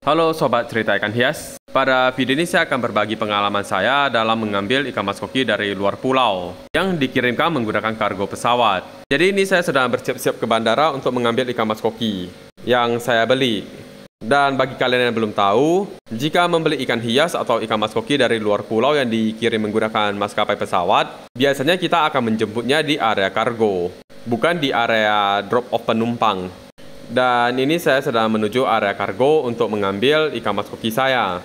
Halo Sobat Cerita Ikan Hias. Pada video ini saya akan berbagi pengalaman saya dalam mengambil ikan mas koki dari luar pulau yang dikirimkan menggunakan kargo pesawat. Jadi ini saya sedang bersiap-siap ke bandara untuk mengambil ikan mas koki yang saya beli. Dan bagi kalian yang belum tahu, jika membeli ikan hias atau ikan mas koki dari luar pulau yang dikirim menggunakan maskapai pesawat, biasanya kita akan menjemputnya di area kargo, bukan di area drop-off penumpang. Dan ini saya sedang menuju area kargo untuk mengambil ikan mas koki saya.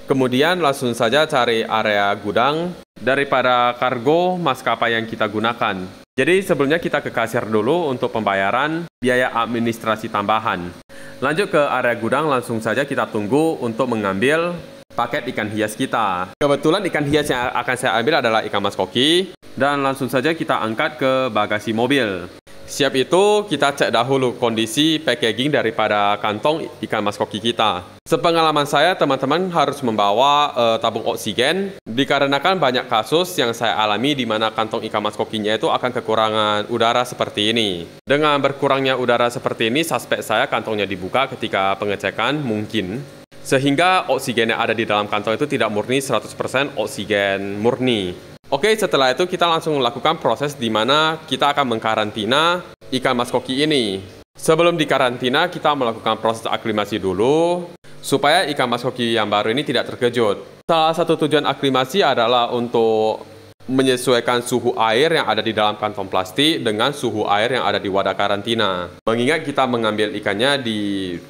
Kemudian langsung saja cari area gudang daripada kargo maskapai yang kita gunakan. Jadi sebelumnya kita ke kasir dulu untuk pembayaran biaya administrasi tambahan. Lanjut ke area gudang, langsung saja kita tunggu untuk mengambil paket ikan hias kita. Kebetulan ikan hias yang akan saya ambil adalah ikan mas koki. Dan langsung saja kita angkat ke bagasi mobil. Siap itu, kita cek dahulu kondisi packaging daripada kantong ikan mas koki kita. Sepengalaman saya, teman-teman harus membawa tabung oksigen, dikarenakan banyak kasus yang saya alami di mana kantong ikan mas kokinya itu akan kekurangan udara seperti ini. Dengan berkurangnya udara seperti ini, suspek saya kantongnya dibuka ketika pengecekan mungkin. Sehingga oksigen yang ada di dalam kantong itu tidak murni 100% oksigen murni. Oke, setelah itu kita langsung melakukan proses di mana kita akan mengkarantina ikan mas koki ini. Sebelum dikarantina, kita melakukan proses aklimasi dulu, supaya ikan mas koki yang baru ini tidak terkejut. Salah satu tujuan aklimasi adalah untuk menyesuaikan suhu air yang ada di dalam kantong plastik dengan suhu air yang ada di wadah karantina. Mengingat kita mengambil ikannya di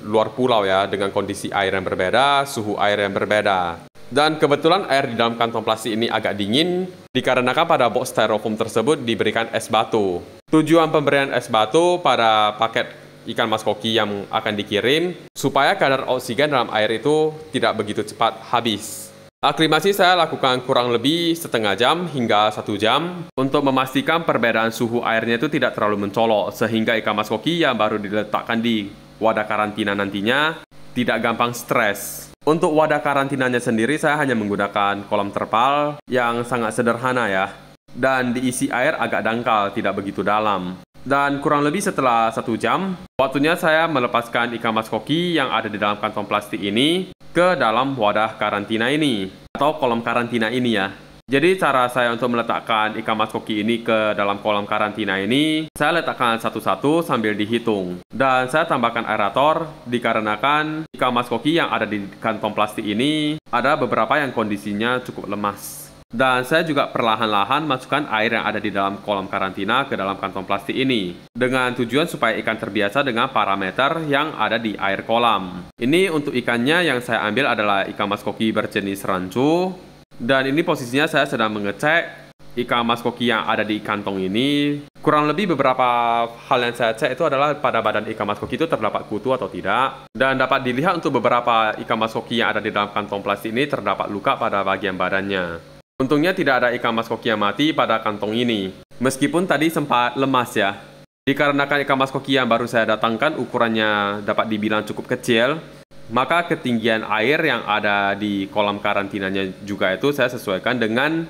luar pulau ya, dengan kondisi air yang berbeda, suhu air yang berbeda. Dan kebetulan air di dalam kantong plastik ini agak dingin, dikarenakan pada box styrofoam tersebut diberikan es batu. Tujuan pemberian es batu pada paket ikan mas koki yang akan dikirim, supaya kadar oksigen dalam air itu tidak begitu cepat habis. Aklimasi saya lakukan kurang lebih setengah jam hingga 1 jam untuk memastikan perbedaan suhu airnya itu tidak terlalu mencolok, sehingga ikan mas koki yang baru diletakkan di wadah karantina nantinya tidak gampang stres. Untuk wadah karantinanya sendiri saya hanya menggunakan kolam terpal yang sangat sederhana ya. Dan diisi air agak dangkal, tidak begitu dalam. Dan kurang lebih setelah 1 jam, waktunya saya melepaskan ikan mas koki yang ada di dalam kantong plastik ini ke dalam wadah karantina ini, atau kolam karantina ini ya. Jadi cara saya untuk meletakkan ikan mas koki ini ke dalam kolam karantina ini, saya letakkan satu-satu sambil dihitung. Dan saya tambahkan aerator dikarenakan ikan mas koki yang ada di kantong plastik ini ada beberapa yang kondisinya cukup lemas. Dan saya juga perlahan-lahan masukkan air yang ada di dalam kolam karantina ke dalam kantong plastik ini, dengan tujuan supaya ikan terbiasa dengan parameter yang ada di air kolam. Ini untuk ikannya yang saya ambil adalah ikan mas koki berjenis rancu. Dan ini posisinya saya sedang mengecek ikan mas koki yang ada di kantong ini. Kurang lebih beberapa hal yang saya cek itu adalah pada badan ikan mas koki itu terdapat kutu atau tidak. Dan dapat dilihat untuk beberapa ikan mas koki yang ada di dalam kantong plastik ini terdapat luka pada bagian badannya. Untungnya tidak ada ikan mas koki yang mati pada kantong ini. Meskipun tadi sempat lemas ya. Dikarenakan ikan mas koki yang baru saya datangkan ukurannya dapat dibilang cukup kecil, maka ketinggian air yang ada di kolam karantinanya juga itu saya sesuaikan dengan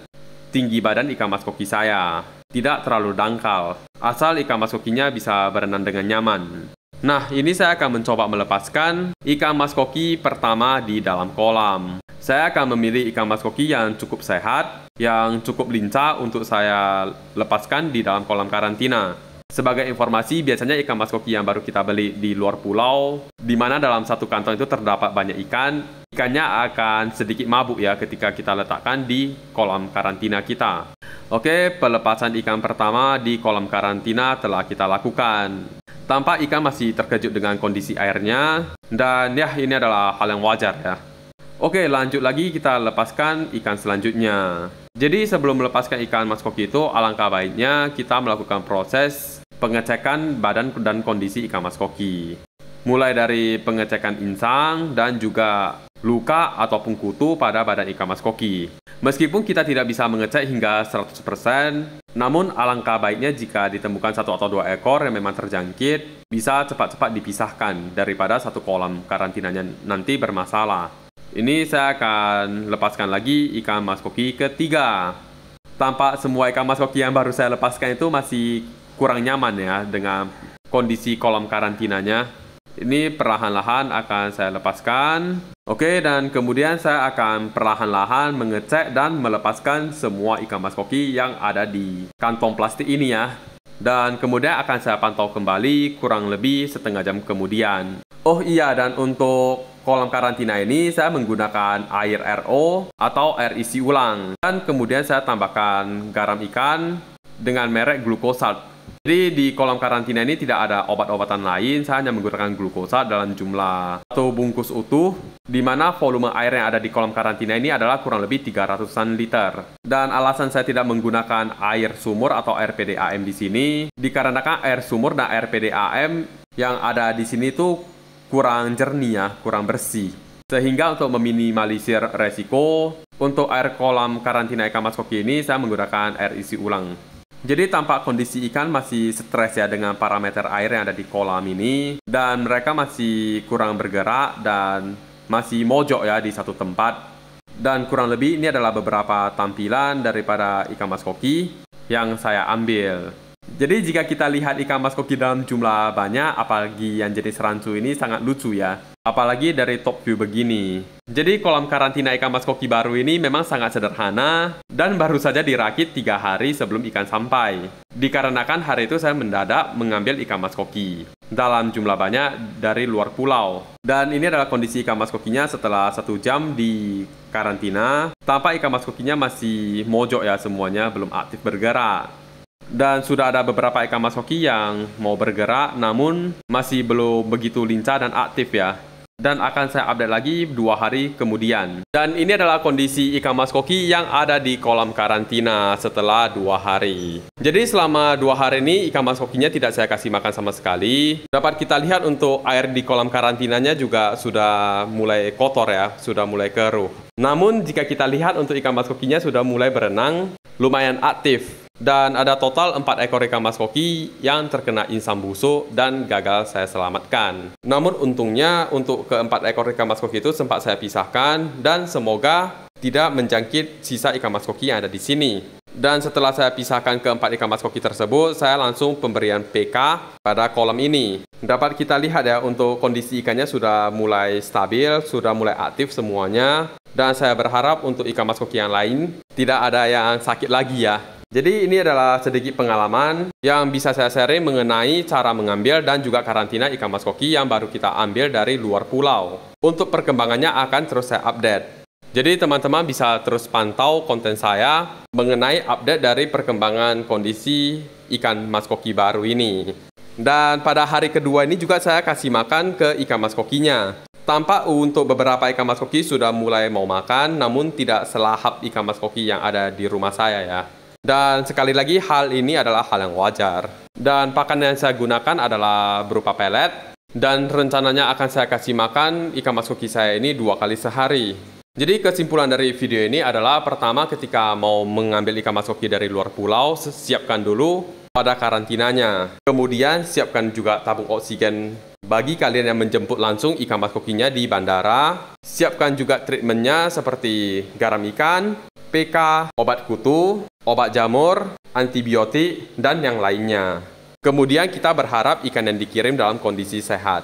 tinggi badan ikan mas koki saya. Tidak terlalu dangkal, asal ikan mas kokinya bisa berenang dengan nyaman. Nah, ini saya akan mencoba melepaskan ikan mas koki pertama di dalam kolam. Saya akan memilih ikan mas koki yang cukup sehat, yang cukup lincah untuk saya lepaskan di dalam kolam karantina. Sebagai informasi, biasanya ikan mas koki yang baru kita beli di luar pulau, di mana dalam satu kantong itu terdapat banyak ikan, ikannya akan sedikit mabuk ya ketika kita letakkan di kolam karantina kita. Oke, pelepasan ikan pertama di kolam karantina telah kita lakukan. Tampak ikan masih terkejut dengan kondisi airnya, dan ya ini adalah hal yang wajar ya. Oke, lanjut lagi kita lepaskan ikan selanjutnya. Jadi sebelum melepaskan ikan mas koki itu, alangkah baiknya kita melakukan proses pengecekan badan dan kondisi ikan mas koki. Mulai dari pengecekan insang dan juga luka ataupun kutu pada badan ikan mas koki. Meskipun kita tidak bisa mengecek hingga 100%, namun alangkah baiknya jika ditemukan 1 atau 2 ekor yang memang terjangkit, bisa cepat-cepat dipisahkan daripada satu kolam karantinanya nanti bermasalah. Ini saya akan lepaskan lagi ikan mas koki ketiga. Tampak semua ikan mas koki yang baru saya lepaskan itu masih kurang nyaman ya dengan kondisi kolam karantinanya. Ini perlahan-lahan akan saya lepaskan. Oke, dan kemudian saya akan perlahan-lahan mengecek dan melepaskan semua ikan mas koki yang ada di kantong plastik ini ya. Dan kemudian akan saya pantau kembali kurang lebih setengah jam kemudian. Oh iya, dan untuk kolam karantina ini saya menggunakan air RO atau air isi ulang. Dan kemudian saya tambahkan garam ikan dengan merek glukosat. Jadi di kolam karantina ini tidak ada obat-obatan lain, saya hanya menggunakan glukosa dalam jumlah 1 bungkus utuh, di mana volume air yang ada di kolam karantina ini adalah kurang lebih 300-an liter. Dan alasan saya tidak menggunakan air sumur atau air PDAM di sini, dikarenakan air sumur dan air PDAM yang ada di sini tuh kurang jernih ya, kurang bersih. Sehingga untuk meminimalisir resiko, untuk air kolam karantina ikan mas koki ini saya menggunakan air isi ulang. Jadi tampak kondisi ikan masih stres ya dengan parameter air yang ada di kolam ini. Dan mereka masih kurang bergerak dan masih mojok ya di satu tempat. Dan kurang lebih ini adalah beberapa tampilan daripada ikan mas koki yang saya ambil. Jadi jika kita lihat ikan mas koki dalam jumlah banyak, apalagi yang jenis rancu ini sangat lucu ya. Apalagi dari top view begini. Jadi kolam karantina ikan mas koki baru ini memang sangat sederhana dan baru saja dirakit 3 hari sebelum ikan sampai. Dikarenakan hari itu saya mendadak mengambil ikan mas koki dalam jumlah banyak dari luar pulau. Dan ini adalah kondisi ikan mas kokinya setelah 1 jam di karantina. Tampak ikan mas kokinya masih mojok ya semuanya, belum aktif bergerak. Dan sudah ada beberapa ikan mas koki yang mau bergerak namun masih belum begitu lincah dan aktif ya. Dan akan saya update lagi 2 hari kemudian. Dan ini adalah kondisi ikan mas koki yang ada di kolam karantina setelah 2 hari. Jadi selama 2 hari ini ikan mas kokinya tidak saya kasih makan sama sekali. Dapat kita lihat untuk air di kolam karantinanya juga sudah mulai kotor ya, sudah mulai keruh. Namun jika kita lihat untuk ikan mas kokinya sudah mulai berenang, lumayan aktif. Dan ada total 4 ekor ikan mas koki yang terkena insang busuk dan gagal saya selamatkan. Namun untungnya untuk keempat ekor ikan mas koki itu sempat saya pisahkan dan semoga tidak menjangkit sisa ikan mas koki yang ada di sini. Dan setelah saya pisahkan keempat ikan mas koki tersebut, saya langsung pemberian PK pada kolam ini. Dapat kita lihat ya untuk kondisi ikannya sudah mulai stabil, sudah mulai aktif semuanya. Dan saya berharap untuk ikan mas koki yang lain tidak ada yang sakit lagi ya. Jadi ini adalah sedikit pengalaman yang bisa saya share mengenai cara mengambil dan juga karantina ikan mas koki yang baru kita ambil dari luar pulau. Untuk perkembangannya akan terus saya update. Jadi teman-teman bisa terus pantau konten saya mengenai update dari perkembangan kondisi ikan mas koki baru ini. Dan pada hari kedua ini juga saya kasih makan ke ikan mas kokinya. Tampak untuk beberapa ikan mas koki sudah mulai mau makan, namun tidak selahap ikan mas koki yang ada di rumah saya ya. Dan sekali lagi hal ini adalah hal yang wajar. Dan pakan yang saya gunakan adalah berupa pelet. Dan rencananya akan saya kasih makan ikan mas koki saya ini 2 kali sehari. Jadi kesimpulan dari video ini adalah pertama ketika mau mengambil ikan mas koki dari luar pulau, siapkan dulu pada karantinanya. Kemudian siapkan juga tabung oksigen bagi kalian yang menjemput langsung ikan mas kokinya di bandara. Siapkan juga treatmentnya seperti garam ikan, PK, obat kutu, obat jamur, antibiotik, dan yang lainnya. Kemudian kita berharap ikan yang dikirim dalam kondisi sehat.